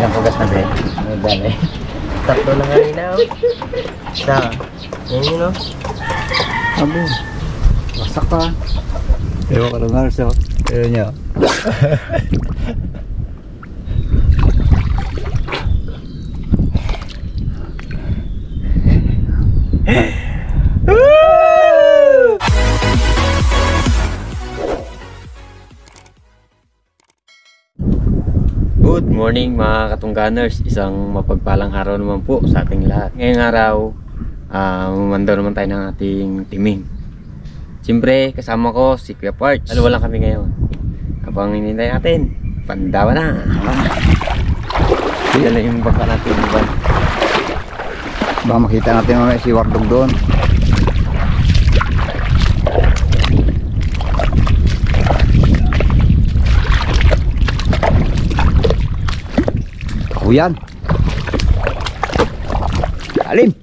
ilang pugas na be? Dali. Tatlo lang kanina, oh. Isa. Yan yun, oh. Abo. Wasak ka. Ewan ka lang so. Ewan niya. Good morning mga katungganers. Isang mapagpalang araw naman po sa ating lahat. Ngayong araw, mandaw naman tayo ng ating timing. Siyempre, kasama ko si Kuya Parch. Dalawa lang kami ngayon. Habang hinintay natin, pandawa na. Dala yung baka natin iban. Baka makita natin mamaya si Wardog doon. Ako yan. Alim.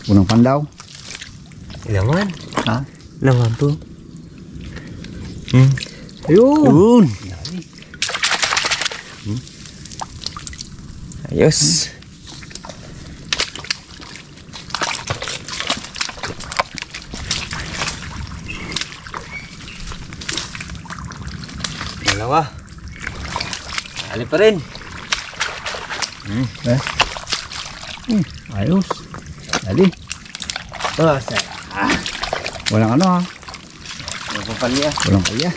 Unang pandaw. Laman. Ha? Laman to. Ayun. Ayos. Dalawa. Ali pa rin. Ayos. Dali. Walang ano ha. Walang papalya. Walang kaya.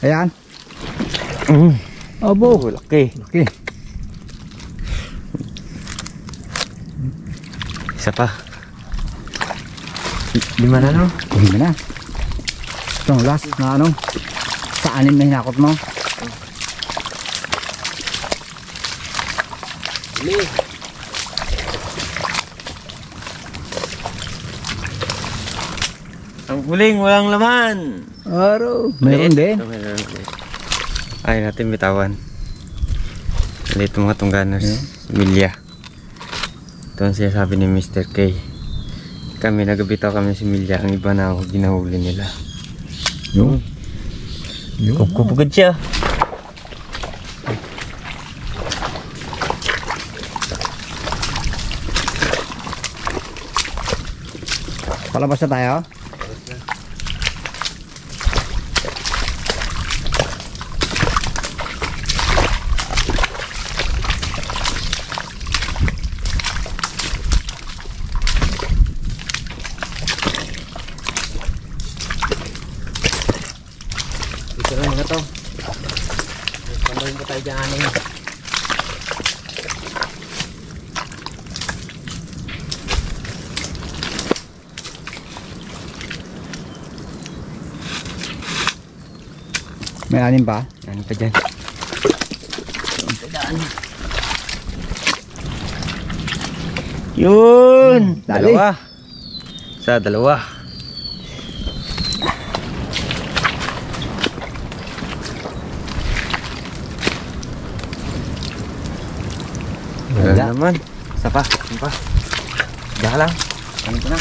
Ayan. Abo. Laki. Okay. Isa pa. Lima na, no? Hindi na. Itong last na ano. Sa anim na hinakot mo. Huli. Ang huling walang laman. Araw. Mayroon din. Ay natin bitawan. Dito mga tungganers. Milya. Ito ang sinasabi ni Mr. K. Kami nagabitaw kami si Milya. Ang iba na ako ginahuli nila. Yung. Kupugad siya. Palabas na tayo. Ito lang mga to. Pandahin ko tayo dyan eh. May anim pa. Ano pa dyan? Yun! Dali. Dalawa. Sa dalawa. Wala naman. Isa pa. Isa pa. Diyan lang. Ano ko na?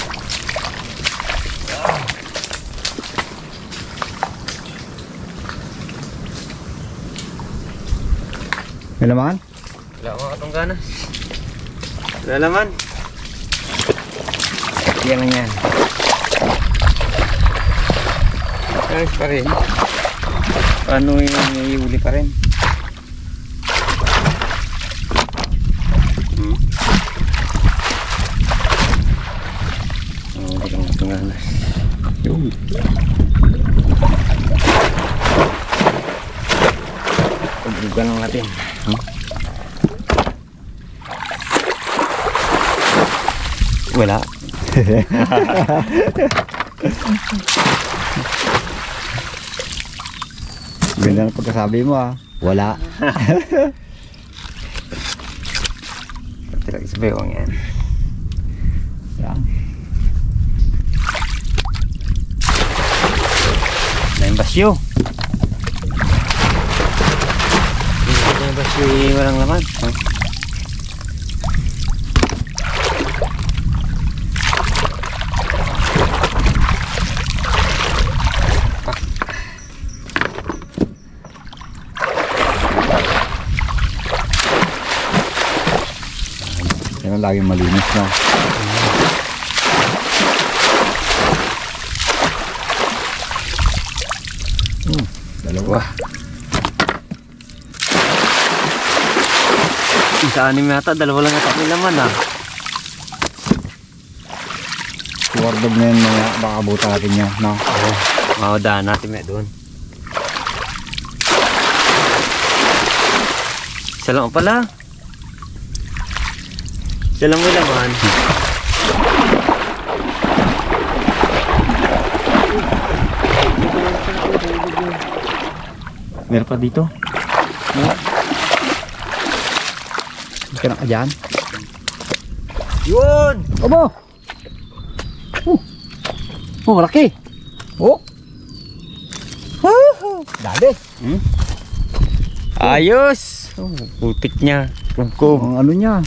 May laman? Wala mga katungganas. Wala laman. Yan lang yan. Ayos pa rin. Paano yung naiuli pa rin? Hindi lang katungganas. Yun. Pagbugan lang natin. Wala. Ganda ng pagkasabi mo ah. Wala. Pati lagi sa bewang yan. Yan. Na yung basyo. Kasi walang laman. Huh? Yan ang laging malinis na. Dalawa. Isa anim yata, dalawa lang yata may laman ah. Wardog na yan mga baka abutan natin yan. No? Oo. Daan natin may doon. Isa lang pala. Isa lang may laman. Meron pa dito. Hindi ka na dyan. Yun! Aba! Oh, malaki! Oh! Dali! Ayos! Oh, putik niya. Lungkog. Ang ano niya?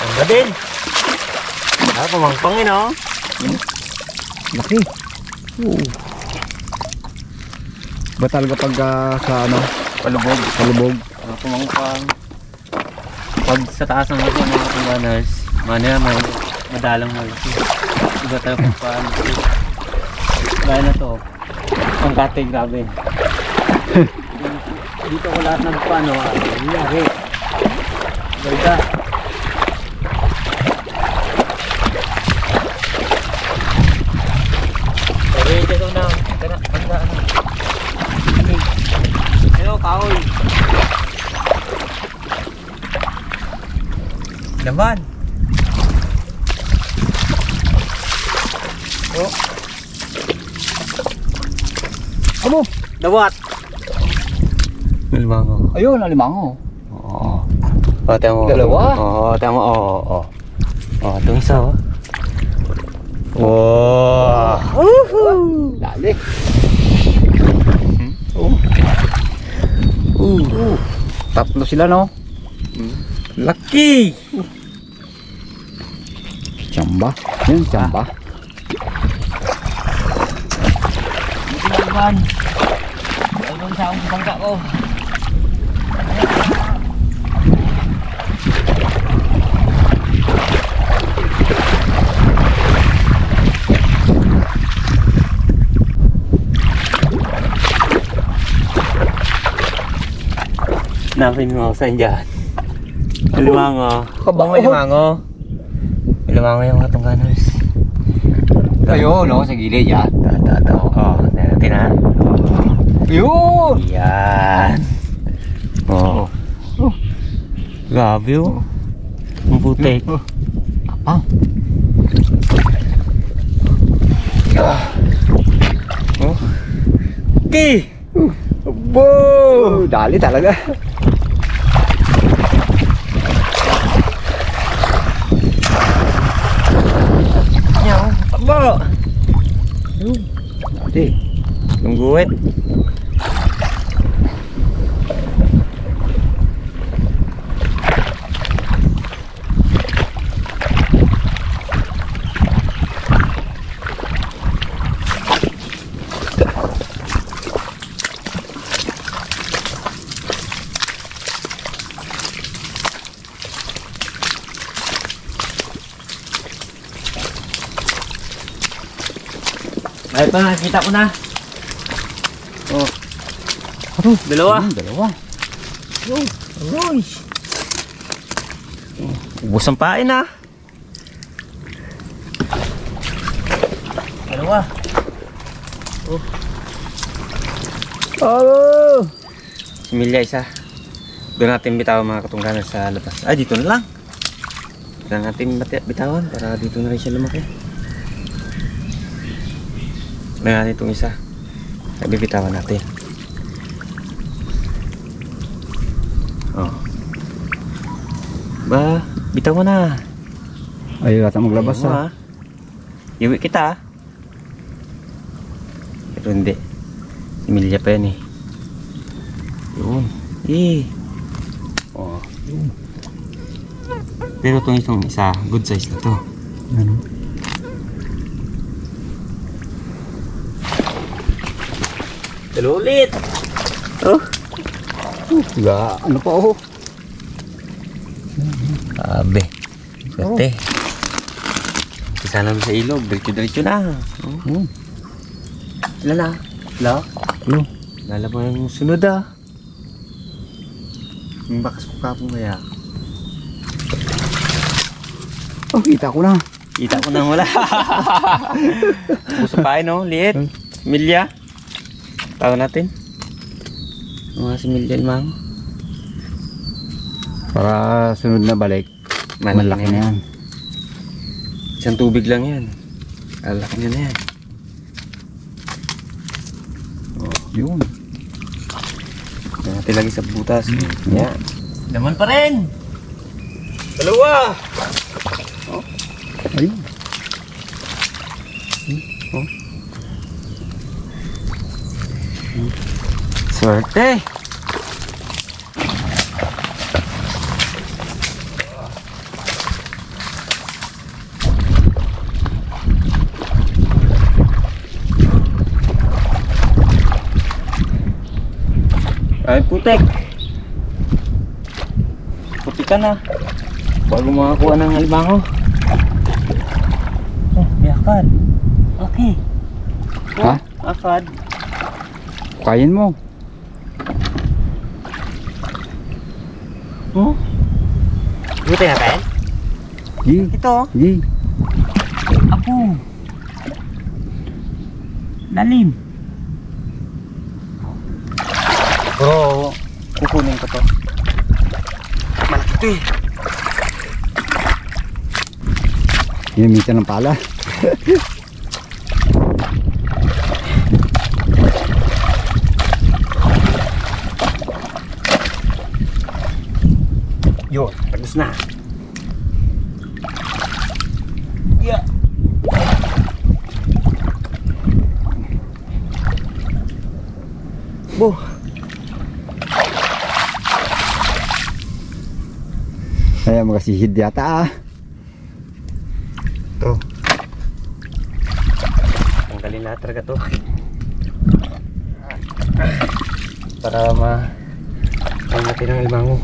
Ang gadin. Pamangpangin oh. Laki! Ba talaga pag sa ano? Palubog. Palubog? Pamangpang. Pag sa taas ng mga tumbaners, madalang mo ito. Iba tayo pag paano. Gaya na to. Ang kate, grabe. Dito ko lahat ng paano. Nangyari. Ganda. Okay, dito na. Pagka ano. Hello, kahoy. Laman. Oh. Abo! Dawat. Limango. Ayun, alimango. Oo. Oh, tama mo. Dalawa? Oo, tama. Oo. Oh, itong isa oh. Wow. Dali! Tatlo sila no? Laki. Tsamba. Yan, tsamba. Laman. Ayun sa akong bangka ko. Napin mo saan dyan? Limango. Kabako. May limango. May limango yung mga tungganers. Ayun, no? Sa gilid yan. Ito. Oh, natin ha. Ayun! Yan. Oh. Grabe oh. Ang putik. Ah. Oh. Okay. Abo! Dali talaga. Nyaw. Abo. Dali. Tungguit. Ay pa, nakita ko na. Oh. Ano? Dalawa. Dalawa. Uy. Ubus ang pain ah. Dalawa. Oh. Oh! Similya isa. Doon natin bitawan mga katungganan sa labas. Ah, dito na lang. Doon natin bitawan para dito na rin siya lumaki. Doon natin itong isa. Sabi bitawan natin. Oh. Ba, bitaw mo na. Ayaw natin maglabas Ayaw mo, ha. Iwi kita ah. Pero hindi. Similya pa yan eh. Yun. Eh. Oh. Pero itong isang isa, good size na to. Ano? Dalo ulit. Oh. Ano pa oh? Abe. Swerte. Isa lang sa ilog. Diretso-diretso na. Oh. Sila na. Sila. Ano? Lalaban yung sunod ah. Yung bakas ko kapong kaya. Oh, kita ko na. Kita ko nang wala. Puso pa no? Liit. Milya. Tawa natin. Mga si Milya mang. Para sunod na balik. Malaki na yan. Isang tubig lang yan. Alaki na yan. Oh, yun. Yan natin lagi sa butas. Yan. Naman pa rin. Dalawa. Oh. Ayun. Oh. Swerte. Ay putek. Putikan na. Bago makakuha ng alimango. Oh, may akad. Okay. Ha? Akad. Kain mo. Oh? Buti natin? Gi. Ito. Gi. Apo. Lalim. Bro, kukunin ko to. Malaki to eh. Ginamitan ng pala. Yun, tagos na. Yeah. Bo. Kaya makasihid yata ah. Ito. Tanggalin lahat talaga to. Para ang natin ang limango.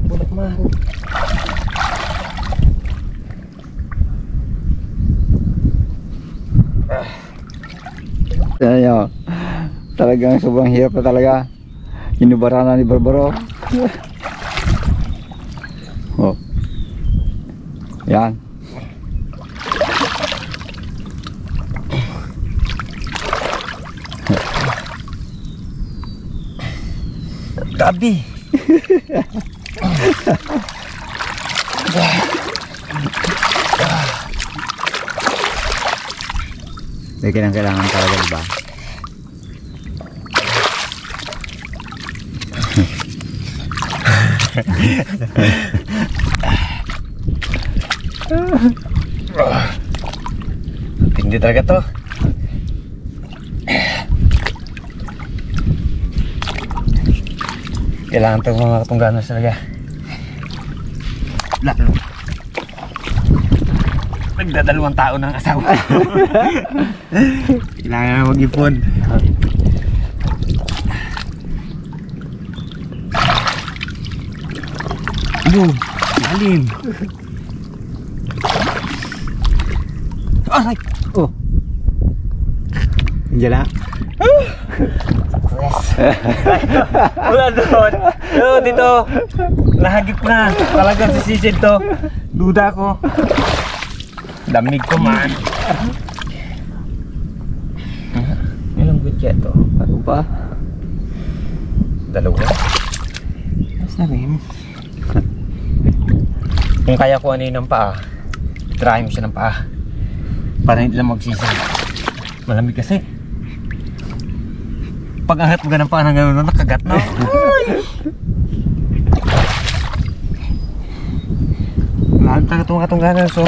Bulak man. Kaya talagang sobrang hirap na talaga. Inubara na ni Barbaro. Oh. Yan. Gabi. May kailangan talaga, diba? Tindi talaga to. Kailangan to mga katungganos talaga. Lalo. Nagdadalawang tao ng asawa. Kailangan na mag-ipon. Ayun, lalim. Aray! Oh. Diyan na. Wala doon. Dito. Lahagip na. Talagang sisisid to. Duda ko. Damig ko man. Ilang good kaya to? Ano pa? Dalawa. Mas na rin. Kung kaya ko ano yun ng paa, try mo siya ng paa. Para hindi lang magsisig. Malamig kasi. Pag angat mo ganang paa ng gano'n, nakagat na. Lahat na katong ganas, so.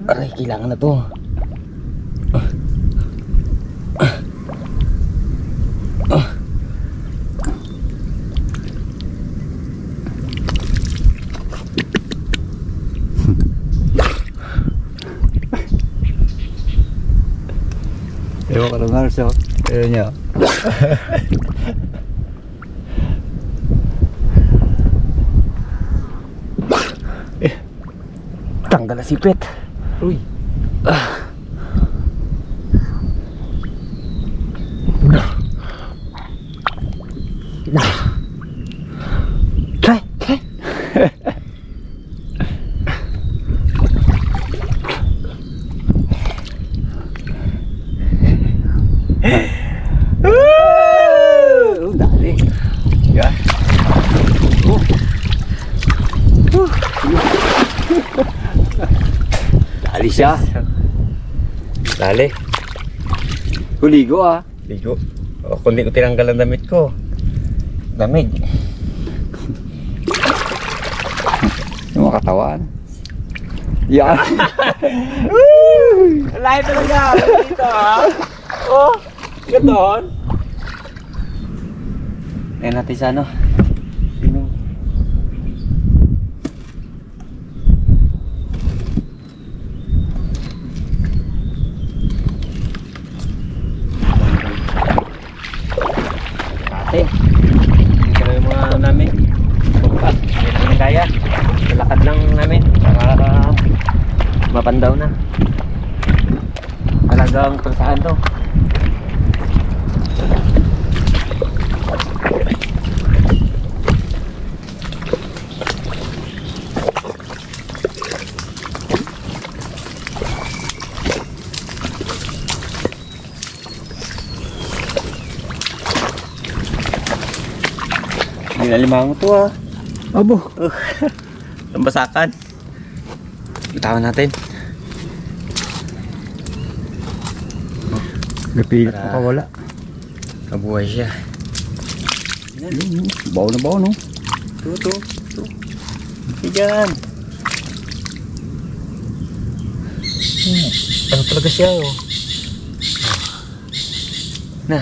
Aray, kailangan na to. Ewan ka lang Nars, oh. Ayun niya. Tanggal na sipit. Uy. Try. Oh, dali. Yan. Dali siya. Dali. Huligo ah. Ligo. O, kundi ko tinanggal ang damit ko. Damig. Yung mga katawan. Yan. Lahat talaga. Dito ha. Oh. Ganon. Ayan natin sa ano. Timing. Ate. Dito na yung mga namin. Pagkat. Hindi namin kaya. Malakad lang namin. Para mapandaw na. Talagang persahan to. Hindi na limango to ah. Abo. Tambasakan. Bitawan natin. Napilit Para- pa wala. Kabuhay siya. Baw na baw no. Ito. Hindi dyan. Ano talaga siya oh. Na.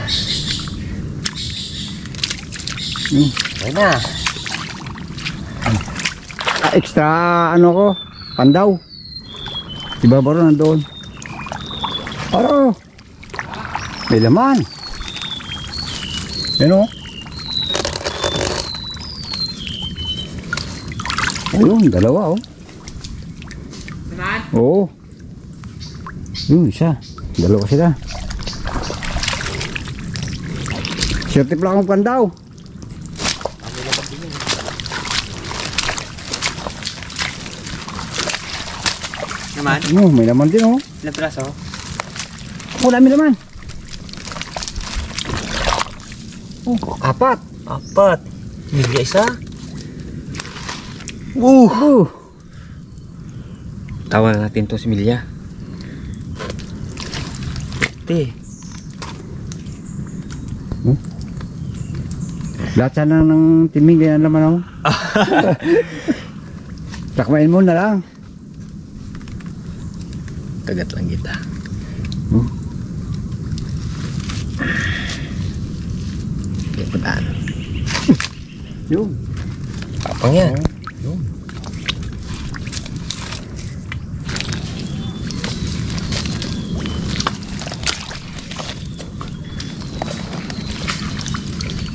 Ayun na. Extra ano ko. Pandaw. Si Barbaro nandoon. Aro. May laman. Yan o. Ayun, dalawa o. Naman? Oo. Yun, isa. Dalawa sila. Siyerte pala akong pandaw. Naman? Ano, may laman din o. Ilang piraso? Oh, dami laman. Oh, apat. Apat. Milya isa. Tawa natin to si Milya. Ito. Lahat sana ng timing ganyan laman ako. Takmain mo na lang. Kagat lang kita. Pagdaan. Yun. Kapang yan. Yun.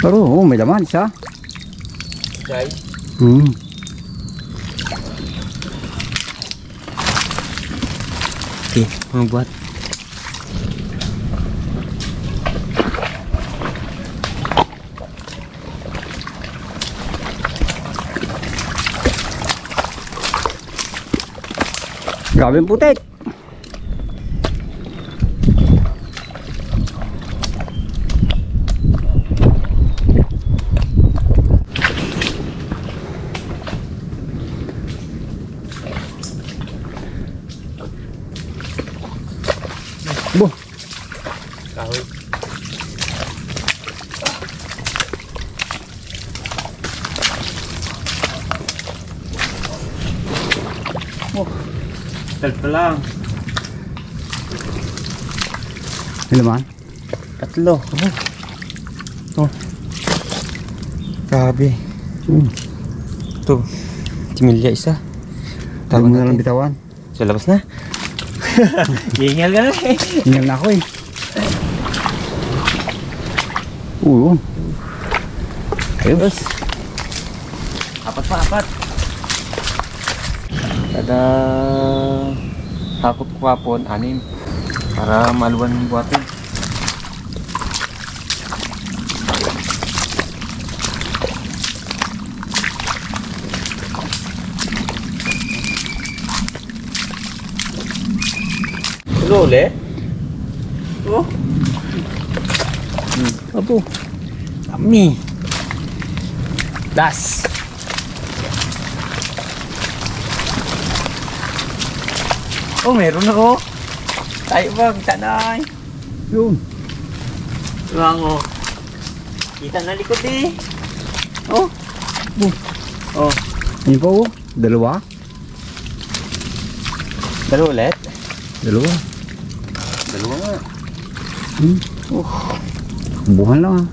Pero may laman isa. Guys. Okay, mga buhat. Grabe ang putik. Bo. Kahoy. Talpa lang. May laman. Tatlo. Oh. Grabe. Ito. Timilya isa. Tama mo na lang bitawan. Sa labas na. Hingal ka na eh. Hingal na ako eh. Oo. Ayos. Apat pa, apat. Kada takot ko hapon, 6. Para maluwan yung buhatin. Hello ulit? Oh? Abo. Kami. Das. Oh, meron na oh. Tayo ba? Kita na. Yun. Luwang oh. Kita na likod eh. Oh. Oh. Ayun pa oh. Dalawa. Dalawa ulit? Dalawa. Dalawa nga. Buhan lang ah.